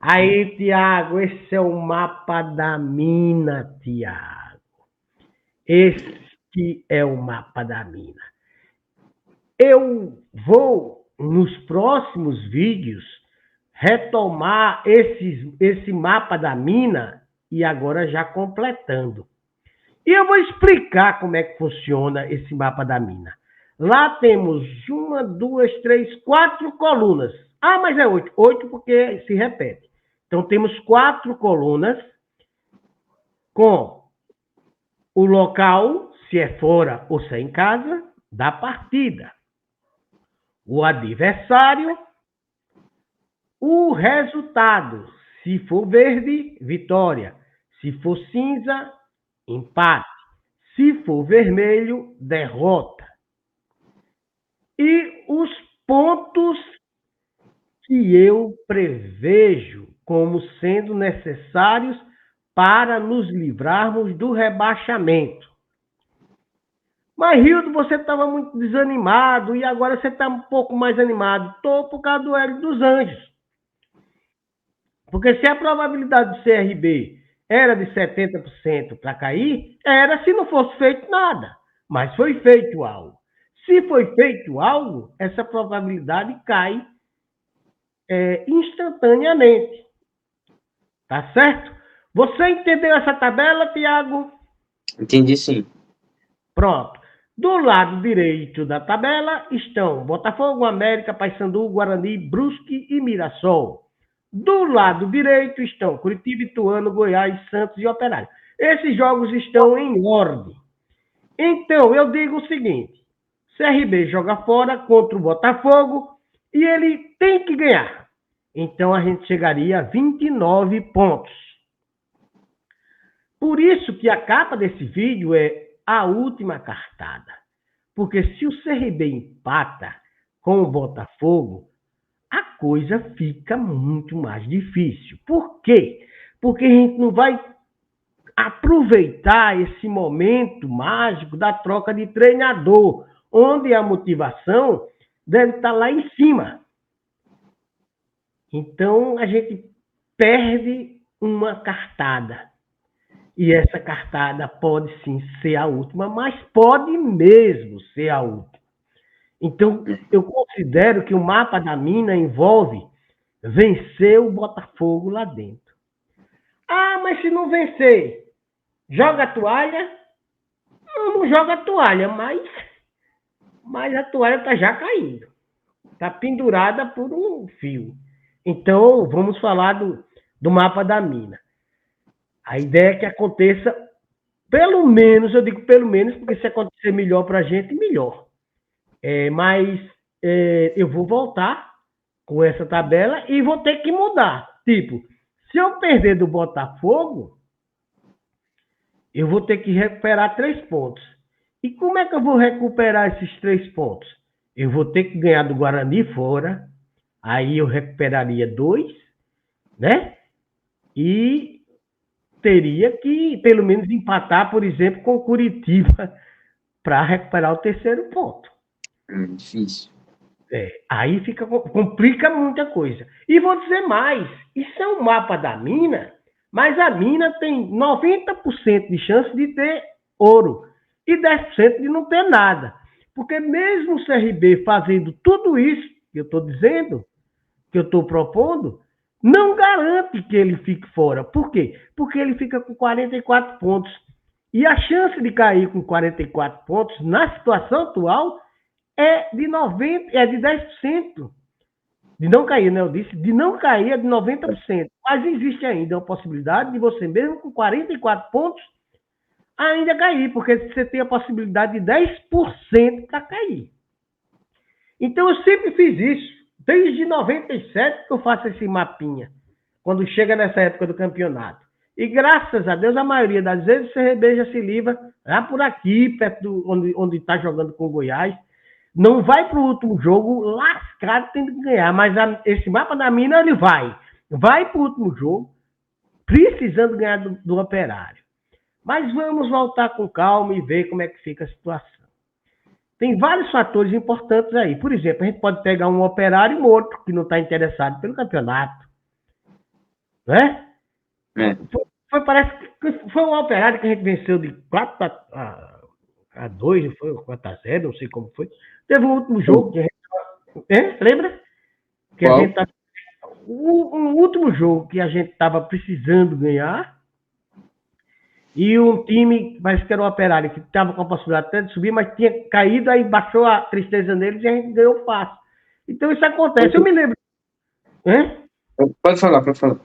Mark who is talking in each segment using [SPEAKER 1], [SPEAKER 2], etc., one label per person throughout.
[SPEAKER 1] Aí, Tiago, esse é o mapa da mina, Tiago. Este é o mapa da mina. Eu vou, nos próximos vídeos, retomar esse mapa da mina e agora já completando. E eu vou explicar como é que funciona esse mapa da mina. Lá temos 1, 2, 3, 4 colunas. Ah, mas é 8. 8 porque se repete. Então temos 4 colunas com o local, se é fora ou se é em casa, da partida. O adversário, o resultado. Se for verde, vitória. Se for cinza, empate. Se for vermelho, derrota. E os pontos que eu prevejo como sendo necessários para nos livrarmos do rebaixamento. Mas, Hildo, você estava muito desanimado e agora você está um pouco mais animado. Estou por causa do Hélio dos Anjos. Porque se a probabilidade do CRB era de 70% para cair, era se não fosse feito nada. Mas foi feito algo. Se foi feito algo, essa probabilidade cai instantaneamente. Tá certo? Você entendeu essa tabela, Tiago?
[SPEAKER 2] Entendi sim.
[SPEAKER 1] Pronto. Do lado direito da tabela estão Botafogo, América, Paysandu, Guarani, Brusque e Mirassol. Do lado direito estão Curitiba, Ituano, Goiás, Santos e Operário. Esses jogos estão em ordem. Então, eu digo o seguinte: CRB joga fora contra o Botafogo e ele tem que ganhar. Então, a gente chegaria a 29 pontos. Por isso que a capa desse vídeo é a última cartada. Porque se o CRB empata com o Botafogo, a coisa fica muito mais difícil. Por quê? Porque a gente não vai aproveitar esse momento mágico da troca de treinador, onde a motivação deve estar lá em cima. Então, a gente perde uma cartada. E essa cartada pode sim ser a última, mas pode mesmo ser a última. Então, eu considero que o mapa da mina envolve vencer o Botafogo lá dentro. Ah, mas se não vencer, joga a toalha? Não joga a toalha, mas a toalha está já caindo. Está pendurada por um fio. Então, vamos falar do mapa da mina. A ideia é que aconteça, pelo menos, eu digo pelo menos, porque se acontecer melhor para a gente, melhor. Mas eu vou voltar com essa tabela e vou ter que mudar. Tipo, se eu perder do Botafogo, eu vou ter que recuperar 3 pontos. E como é que eu vou recuperar esses 3 pontos? Eu vou ter que ganhar do Guarani fora, aí eu recuperaria 2, né? E teria que, pelo menos, empatar, por exemplo, com o Curitiba para recuperar o 3º ponto.
[SPEAKER 2] Difícil.
[SPEAKER 1] Aí complica muita coisa. E vou dizer mais, isso é um mapa da mina, mas a mina tem 90% de chance de ter ouro e 10% de não ter nada. Porque mesmo o CRB fazendo tudo isso que eu estou dizendo, que eu estou propondo, não garante que ele fique fora. Por quê? Porque ele fica com 44 pontos. E a chance de cair com 44 pontos, na situação atual, é de 10%. De não cair, né? Eu disse, de não cair é de 90%. Mas existe ainda a possibilidade de você, mesmo com 44 pontos, ainda cair, porque você tem a possibilidade de 10% para cair. Então, eu sempre fiz isso. Desde 97 que eu faço esse mapinha, quando chega nessa época do campeonato. E graças a Deus, a maioria das vezes, o CRB já se livra lá por aqui, perto onde está jogando com o Goiás. Não vai para o último jogo lascado, tendo que ganhar. Mas esse mapa da mina, ele vai. Vai para o último jogo, precisando ganhar do Operário. Mas vamos voltar com calma e ver como é que fica a situação. Tem vários fatores importantes aí. Por exemplo, a gente pode pegar um Operário e um outro que não está interessado pelo campeonato. né?
[SPEAKER 2] É.
[SPEAKER 1] Parece que foi um Operário que a gente venceu de 4-2, não foi? 4-0, não sei como foi. Teve um último jogo que a gente. Lembra? Que a
[SPEAKER 2] Qual?
[SPEAKER 1] gente tava, o último jogo que a gente estava precisando ganhar. E um time, parece que era o Operário, que estava com a possibilidade até de subir, mas tinha caído, aí baixou a tristeza neles e a gente ganhou fácil. Então isso acontece. Eu me lembro.
[SPEAKER 2] Pode falar, pode falar.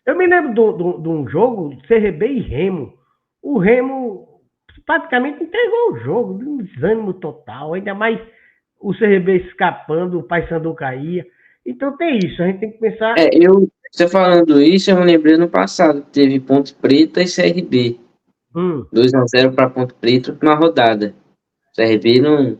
[SPEAKER 1] Eu me lembro de um jogo, CRB e Remo. O Remo praticamente entregou o jogo, de um desânimo total, ainda mais o CRB escapando, o Paysandu caía. Então tem isso, a gente tem que pensar.
[SPEAKER 2] Você falando isso, eu me lembrei no passado, teve Ponte Preta e CRB. 2-0 para Ponte Preta na rodada. O CRB não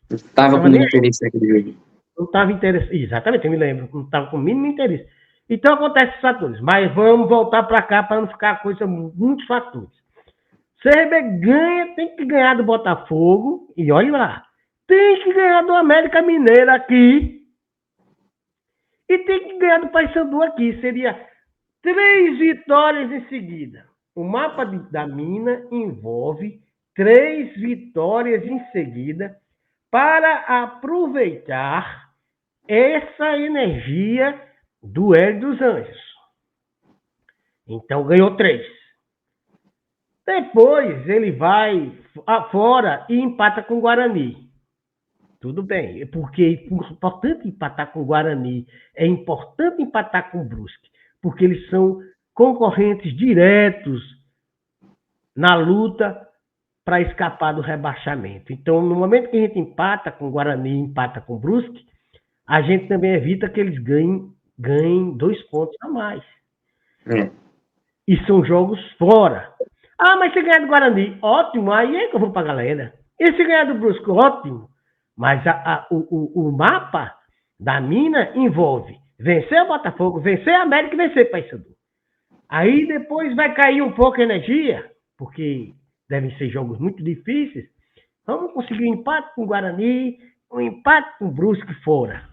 [SPEAKER 2] estava com muito interesse naquele jogo.
[SPEAKER 1] Não estava interessado. Exatamente, eu me lembro. Não estava com o mínimo interesse. Então acontece esses fatores. Mas vamos voltar para cá para não ficar coisa muitos fatores. CRB ganha, tem que ganhar do Botafogo. E olha lá. Tem que ganhar do América Mineiro aqui. E tem que ganhar do Paysandu aqui. Seria 3 vitórias em seguida. O mapa da mina envolve 3 vitórias em seguida para aproveitar essa energia do Hélio dos Anjos. Então ganhou 3. Depois ele vai fora e empata com o Guarani. Tudo bem, porque é importante empatar com o Guarani, é importante empatar com o Brusque, porque eles são concorrentes diretos na luta para escapar do rebaixamento. Então, no momento que a gente empata com o Guarani, empata com o Brusque, a gente também evita que eles ganhem 2 pontos a mais. E são jogos fora. Ah, mas se ganhar do Guarani, ótimo, aí é que eu vou para a galera. E se ganhar do Brusque, ótimo. Mas o mapa da mina envolve vencer o Botafogo, vencer a América e vencer o Paysandu. Aí depois vai cair um pouco a energia, porque devem ser jogos muito difíceis. Vamos conseguir um empate com o Guarani, um empate com o Brusque fora.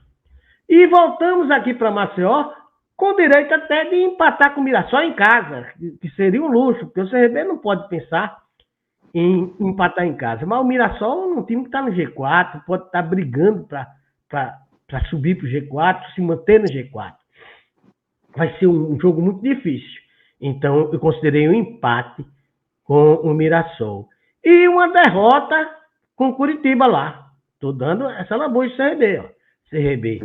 [SPEAKER 1] E voltamos aqui para Maceió com direito até de empatar com o Mirassol em casa, que seria um luxo, porque o CRB não pode pensar em empatar em casa. Mas o Mirassol é um time que está no G4, pode estar brigando para subir para o G4, se manter no G4. Vai ser um jogo muito difícil. Então, eu considerei um empate com o Mirassol. E uma derrota com o Curitiba lá. Estou dando essa lambuja CRB, ó. CRB.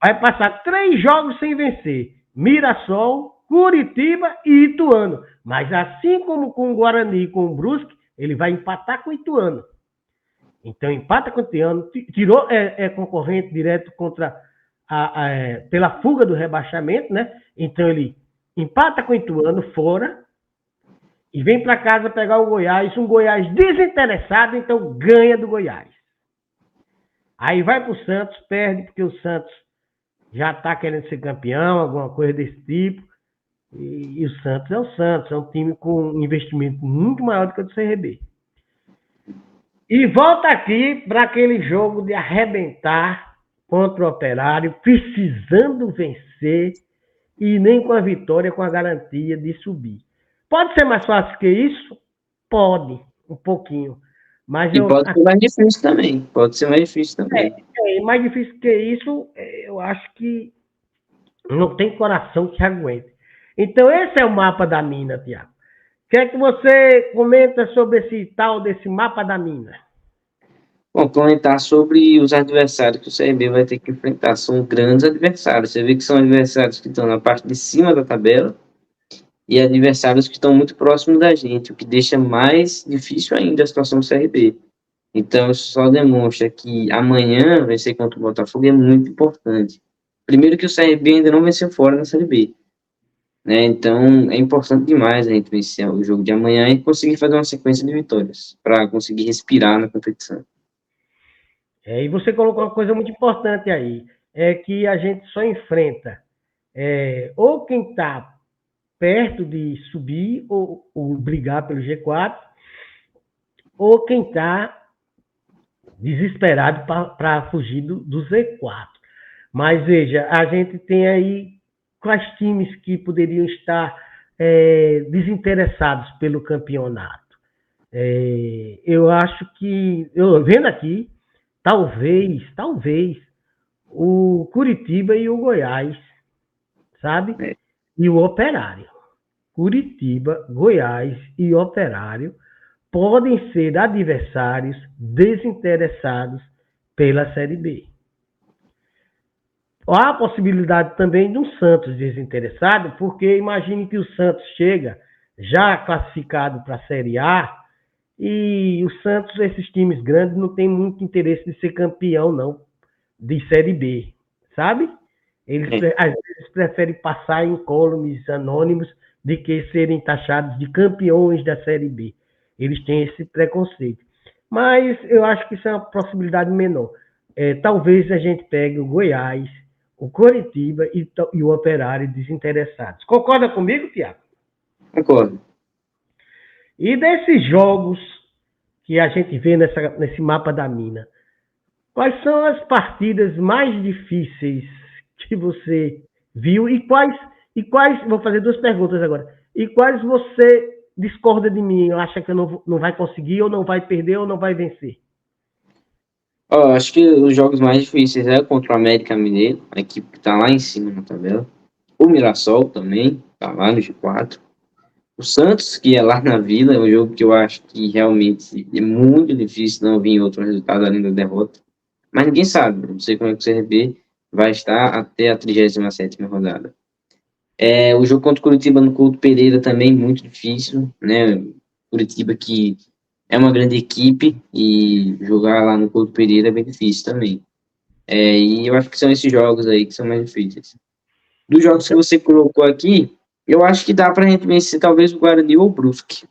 [SPEAKER 1] Vai passar 3 jogos sem vencer. Mirassol, Curitiba e Ituano. Mas assim como com o Guarani e com o Brusque, ele vai empatar com o Ituano. Então, empata com o Ituano. Tirou concorrente direto contra pela fuga do rebaixamento, né? Então, ele empata com o Ituano fora e vem para casa pegar o Goiás. Um Goiás desinteressado, então ganha do Goiás. Aí vai para o Santos, perde, porque o Santos já está querendo ser campeão, alguma coisa desse tipo. E o Santos é um time com um investimento muito maior do que o do CRB. E volta aqui para aquele jogo de arrebentar contra o Operário, precisando vencer e nem com a vitória, com a garantia de subir. Pode ser mais fácil que isso? Pode, um pouquinho. Mas
[SPEAKER 2] pode ser mais difícil também. Pode ser mais difícil também.
[SPEAKER 1] Mais difícil que isso, eu acho que não tem coração que aguente. Então, esse é o mapa da mina, Tiago. O que é que você comenta sobre esse tal desse mapa da mina?
[SPEAKER 2] Bom, comentar sobre os adversários que o CRB vai ter que enfrentar. São grandes adversários. Você vê que são adversários que estão na parte de cima da tabela e adversários que estão muito próximos da gente, o que deixa mais difícil ainda a situação do CRB. Então, isso só demonstra que amanhã vencer contra o Botafogo é muito importante. Primeiro que o CRB ainda não venceu fora na Série B. Né? Então, é importante demais a gente vencer o jogo de amanhã e conseguir fazer uma sequência de vitórias para conseguir respirar na competição.
[SPEAKER 1] E você colocou uma coisa muito importante aí, é que a gente só enfrenta ou quem está perto de subir ou brigar pelo G4, ou quem está desesperado para fugir do Z4. Mas veja, a gente tem aí quais times que poderiam estar desinteressados pelo campeonato. Eu acho que, eu vendo aqui, talvez, o Curitiba e o Goiás, sabe?
[SPEAKER 2] É.
[SPEAKER 1] E o Operário. Curitiba, Goiás e Operário podem ser adversários desinteressados pela Série B. Há a possibilidade também de um Santos desinteressado, porque imagine que o Santos chega já classificado para a Série A e o Santos, esses times grandes, não tem muito interesse de ser campeão, não, de Série B, sabe? Eles, às vezes, preferem passar em incólumes anônimos de que serem taxados de campeões da Série B. Eles têm esse preconceito. Mas eu acho que isso é uma possibilidade menor. Talvez a gente pegue o Goiás, o Coritiba e o Operário desinteressados. Concorda comigo, Tiago?
[SPEAKER 2] Concordo.
[SPEAKER 1] E desses jogos que a gente vê nesse mapa da mina, quais são as partidas mais difíceis que você viu e quais, vou fazer duas perguntas agora, e quais você discorda de mim, acha que não vai conseguir, ou não vai perder, ou não vai vencer?
[SPEAKER 2] Acho que os jogos mais difíceis é contra o América Mineiro, a equipe que está lá em cima na tabela. O Mirassol também, está lá no G4. O Santos, que é lá na Vila, é um jogo que eu acho que realmente é muito difícil não vir outro resultado além da derrota. Mas ninguém sabe, não sei como é que o CRB vai estar até a 37ª rodada. O jogo contra o Curitiba no Couto Pereira também muito difícil, né? Curitiba que é uma grande equipe e jogar lá no Couto Pereira é bem difícil também. E eu acho que são esses jogos aí que são mais difíceis. Dos jogos que você colocou aqui, eu acho que dá pra gente vencer talvez o Guarani ou o Brusque.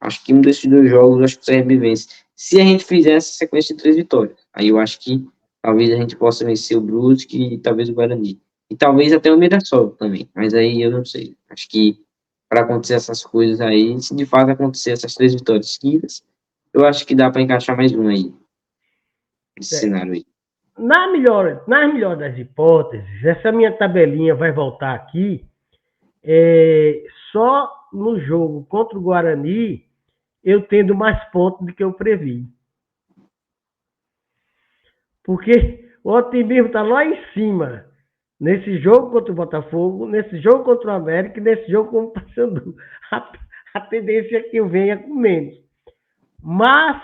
[SPEAKER 2] Acho que um desses dois jogos, acho que o CRB vence. Se a gente fizer essa sequência de 3 vitórias, aí eu acho que talvez a gente possa vencer o Brusque e talvez o Guarani. E talvez até o Mirassol também, mas aí eu não sei. Acho que para acontecer essas coisas aí, se de fato acontecer essas 3 vitórias seguidas, eu acho que dá para encaixar mais um aí, esse cenário aí.
[SPEAKER 1] Na melhor das hipóteses, essa minha tabelinha vai voltar aqui, só no jogo contra o Guarani, eu tendo mais pontos do que eu previ. Porque o otimismo está lá em cima. Nesse jogo contra o Botafogo, nesse jogo contra o América e nesse jogo contra o Paysandu. A tendência é que eu venha com menos. Mas,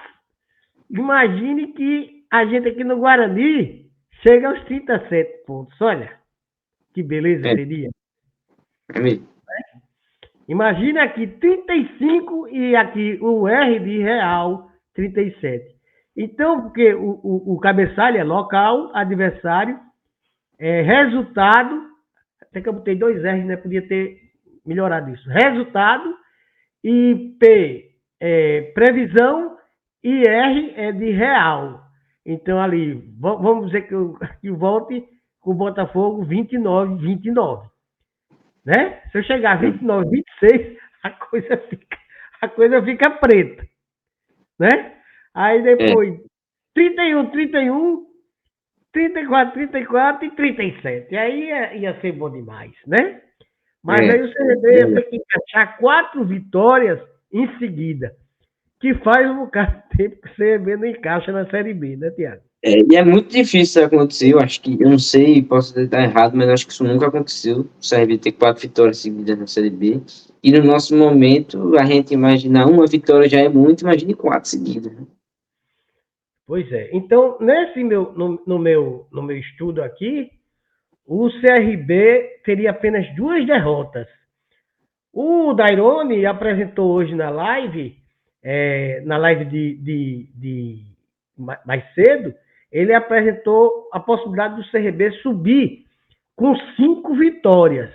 [SPEAKER 1] imagine que a gente aqui no Guarani chega aos 37 pontos. Olha, que beleza seria.
[SPEAKER 2] É mesmo.
[SPEAKER 1] Imagina aqui 35 e aqui o R de Real 37. Então, porque o cabeçalho é local, adversário, resultado, até que eu botei 2 R's, né? Podia ter melhorado isso. Resultado, e P, previsão, e R é de real. Então, ali, vamos dizer que volte com o Botafogo 29. Né? Se eu chegar a 29, 26, a coisa fica preta. Né? Aí depois, 31, 34 e 37. E aí ia ser bom demais, né? Mas aí o CRB ia ter que encaixar 4 vitórias em seguida, que faz um bocado de tempo que o CRB não encaixa na Série B, né, Tiago?
[SPEAKER 2] E é muito difícil acontecer, eu acho que, eu não sei, posso estar errado, mas acho que isso nunca aconteceu, o CRB ter 4 vitórias seguidas na Série B, e no nosso momento, a gente imaginar uma vitória já é muito, imagine 4 seguidas.
[SPEAKER 1] Pois é. Então, no meu estudo aqui, o CRB teria apenas 2 derrotas. O Dairone apresentou hoje na live mais cedo, ele apresentou a possibilidade do CRB subir com 5 vitórias.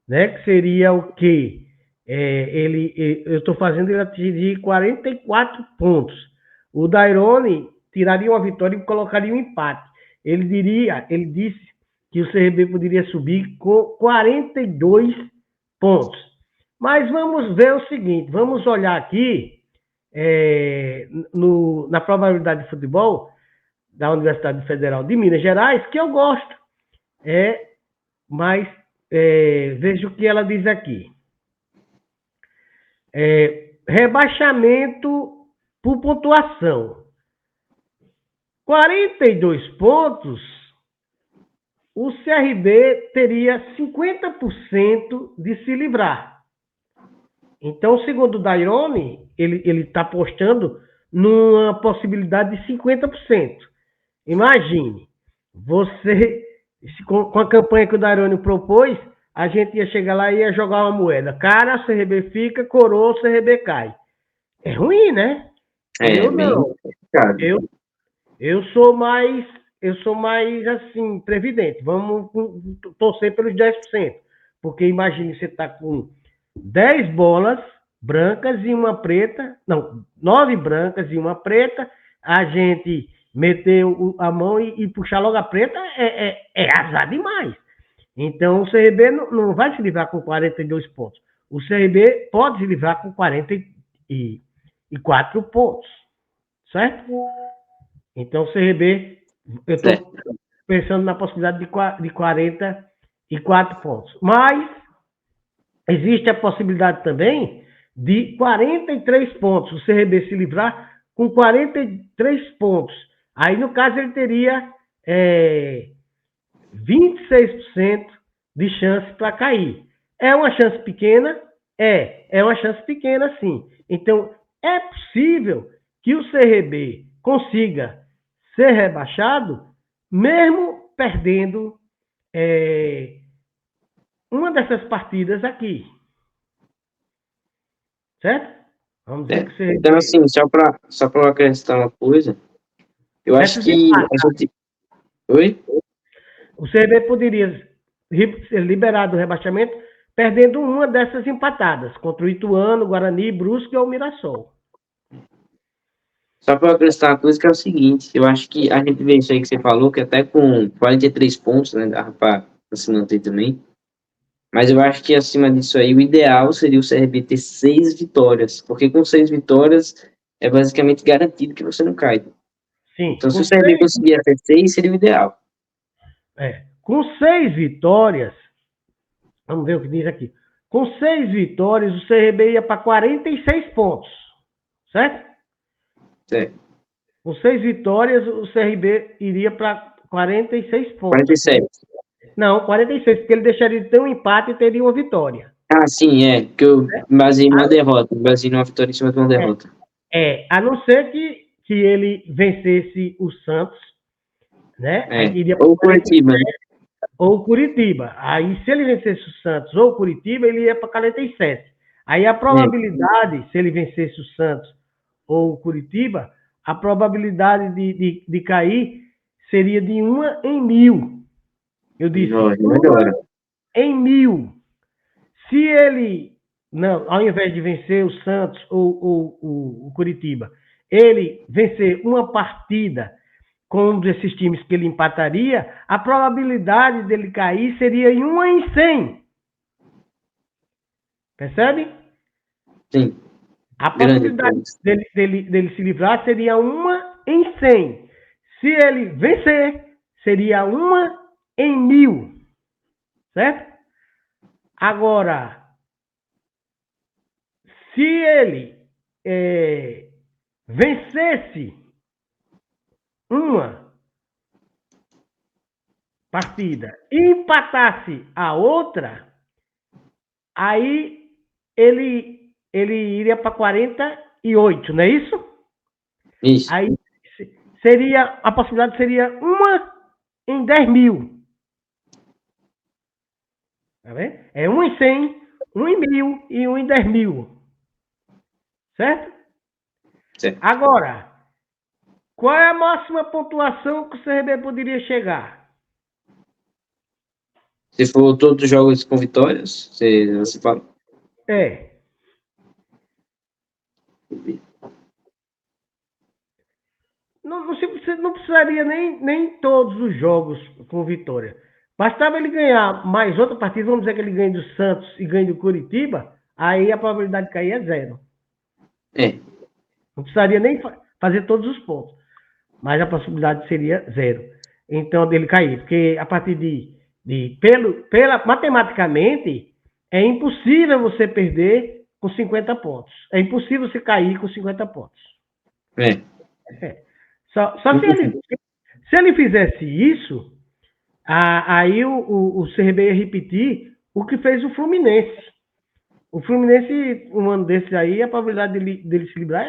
[SPEAKER 1] Né? Que seria o quê? Eu estou fazendo ele atingir 44 pontos. O Dairone tiraria uma vitória e colocaria um empate. Ele disse que o CRB poderia subir com 42 pontos. Mas vamos ver o seguinte, vamos olhar aqui na probabilidade de futebol da Universidade Federal de Minas Gerais, que eu gosto. mas veja o que ela diz aqui. Rebaixamento por pontuação. 42 pontos, o CRB teria 50% de se livrar. Então, segundo o Dairone, ele está apostando numa possibilidade de 50%. Imagine, você, com a campanha que o Dairone propôs, a gente ia chegar lá e ia jogar uma moeda. Cara, o CRB fica, coroa, o CRB cai. É ruim, né? Eu não. Eu sou mais assim, previdente. Vamos torcer pelos 10%. Porque imagine, você está com 10 bolas brancas e uma preta, não, 9 brancas e uma preta, a gente meter a mão e puxar logo a preta é azar demais. Então, o CRB não vai se livrar com 42 pontos. O CRB pode se livrar com 44 pontos, certo? Então, o CRB, eu estou pensando na possibilidade de 44 pontos. Mas existe a possibilidade também de 43 pontos. O CRB se livrar com 43 pontos. Aí, no caso, ele teria 26% de chance para cair. É uma chance pequena? É uma chance pequena, sim. Então, é possível que o CRB consiga ser rebaixado, mesmo perdendo uma dessas partidas aqui. Certo? Vamos dizer que CRB...
[SPEAKER 2] Então, assim, só para acrescentar uma coisa, eu acho que a gente... Oi?
[SPEAKER 1] O CRB poderia ser liberado do rebaixamento perdendo uma dessas empatadas contra o Ituano, Guarani, Brusque ou Mirassol.
[SPEAKER 2] Só para acrescentar uma coisa que é o seguinte, eu acho que a gente vê isso aí que você falou, que até com 43 pontos, né, dá para se manter também, mas eu acho que acima disso aí, o ideal seria o CRB ter 6 vitórias, porque com 6 vitórias é basicamente garantido que você não cai.
[SPEAKER 1] Sim,
[SPEAKER 2] então, se o CRB conseguir ter 6, seria o ideal.
[SPEAKER 1] Com 6 vitórias, vamos ver o que diz aqui. Com 6 vitórias, o CRB ia para 46 pontos. Certo?
[SPEAKER 2] Certo.
[SPEAKER 1] Com 6 vitórias, o CRB iria para 46 pontos.
[SPEAKER 2] 47.
[SPEAKER 1] Não, 46, porque ele deixaria de ter um empate e teria uma vitória.
[SPEAKER 2] Ah, sim, que eu baseei numa derrota. Baseei numa vitória em cima de uma derrota.
[SPEAKER 1] A não ser que ele vencesse o Santos, né?
[SPEAKER 2] Ou o Curitiba, né?
[SPEAKER 1] Ou o Curitiba. Aí, se ele vencesse o Santos ou o Curitiba, ele ia para 47. Aí, a probabilidade, se ele vencesse o Santos ou o Curitiba, a probabilidade de cair seria de 1 em 1000. Eu disse, 1 em 1000. Se ele, não, ao invés de vencer o Santos ou o Curitiba, ele vencer uma partida com um desses times que ele empataria, a probabilidade dele cair seria em 1 em 100. Percebe?
[SPEAKER 2] Sim.
[SPEAKER 1] A possibilidade dele se livrar seria 1 em 100. Se ele vencer, seria 1 em 1000. Certo? Agora, se ele vencesse uma partida e empatasse a outra, aí ele iria para 48, não é isso?
[SPEAKER 2] Isso.
[SPEAKER 1] Aí a possibilidade seria 1 em 10.000. Tá vendo? É 1 em 100, 1 em 1000 e 1 em 10.000. Certo? Agora, qual é a máxima pontuação que o CRB poderia chegar?
[SPEAKER 2] Se for todos os jogos com vitórias, você fala?
[SPEAKER 1] Não precisaria nem todos os jogos com vitória. Bastava ele ganhar mais outra partida, vamos dizer que ele ganhe do Santos e ganhe do Curitiba, aí a probabilidade de cair é 0. Não precisaria nem fazer todos os pontos, mas a possibilidade seria 0. Então, dele cair, porque a partir Matematicamente, é impossível você perder com 50 pontos. É impossível você cair com 50 pontos. Só se ele fizesse isso, aí o CRB ia repetir o que fez o Fluminense. O Fluminense, um ano desse aí, a probabilidade dele se livrar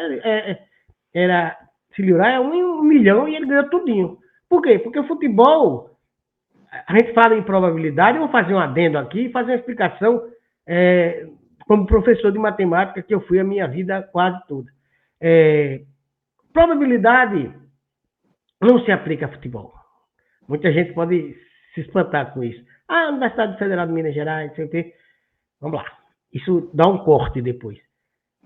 [SPEAKER 1] era se livrar é 1 milhão e ele ganhou tudinho. Por quê? Porque o futebol, a gente fala em probabilidade, eu vou fazer um adendo aqui e fazer uma explicação como professor de matemática que eu fui a minha vida quase toda. Probabilidade não se aplica a futebol. Muita gente pode se espantar com isso. A Universidade Federal de Minas Gerais, não sei o quê. Vamos lá. Isso dá um corte depois.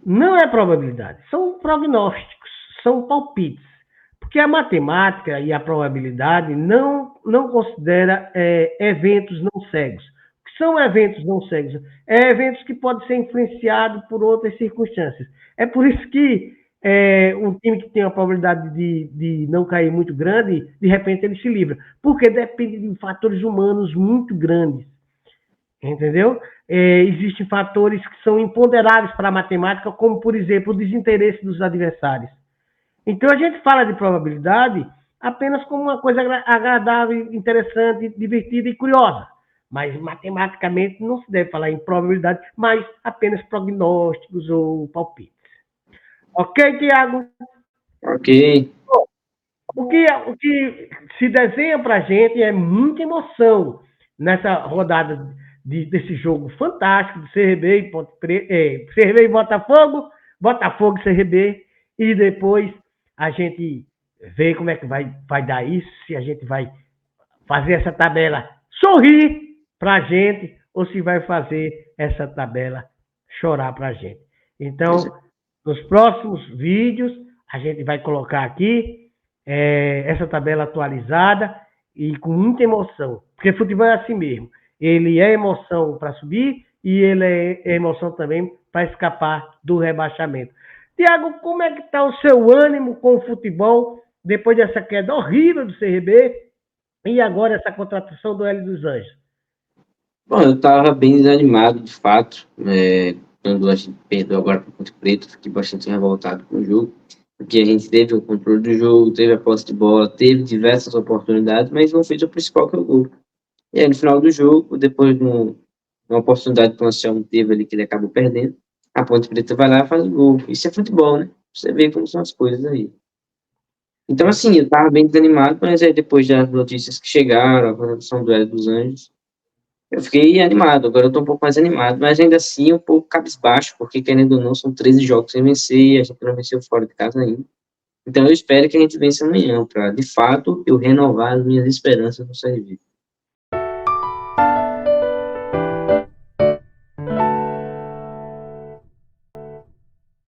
[SPEAKER 1] Não é probabilidade, são prognósticos, são palpites. Porque a matemática e a probabilidade não considera eventos não cegos. O que são eventos não cegos? Eventos que podem ser influenciados por outras circunstâncias. É por isso que um time que tem uma probabilidade de não cair muito grande, de repente ele se livra. Porque depende de fatores humanos muito grandes. Entendeu? Existem fatores que são imponderáveis para a matemática, como, por exemplo, o desinteresse dos adversários. Então, a gente fala de probabilidade apenas como uma coisa agradável, interessante, divertida e curiosa. Mas, matematicamente, não se deve falar em probabilidade, mas apenas prognósticos ou palpites. Ok, Tiago?
[SPEAKER 2] Ok.
[SPEAKER 1] O que se desenha para a gente é muita emoção nessa rodada desse jogo fantástico do CRB e CRB e Botafogo, Botafogo e CRB, e depois a gente vê como é que vai dar isso, se a gente vai fazer essa tabela sorrir para a gente ou se vai fazer essa tabela chorar para a gente. Então, nos próximos vídeos, a gente vai colocar aqui essa tabela atualizada e com muita emoção, porque futebol é assim mesmo. Ele é emoção para subir e ele é emoção também para escapar do rebaixamento. Tiago, como é que está o seu ânimo com o futebol depois dessa queda horrível do CRB e agora essa contratação do Hélio dos Anjos?
[SPEAKER 2] Bom, eu estava bem desanimado, de fato, quando a gente perdeu agora para o Ponte Preta, fiquei bastante revoltado com o jogo, porque a gente teve o controle do jogo, teve a posse de bola, teve diversas oportunidades, mas não fez o principal, que é o gol. E aí, no final do jogo, depois de uma oportunidade que o Anselmo teve ali, que ele acabou perdendo, a Ponte Preta vai lá e faz o gol. Isso é futebol, né? Você vê como são as coisas aí. Então, assim, eu tava bem desanimado, mas aí depois das notícias que chegaram, a contratação do Hélio dos Anjos, eu fiquei animado. Agora eu tô um pouco mais animado, mas ainda assim um pouco cabisbaixo, porque querendo ou não, são 13 jogos sem vencer, e a gente não venceu fora de casa ainda. Então eu espero que a gente vença amanhã, para, de fato, eu renovar as minhas esperanças no CRB.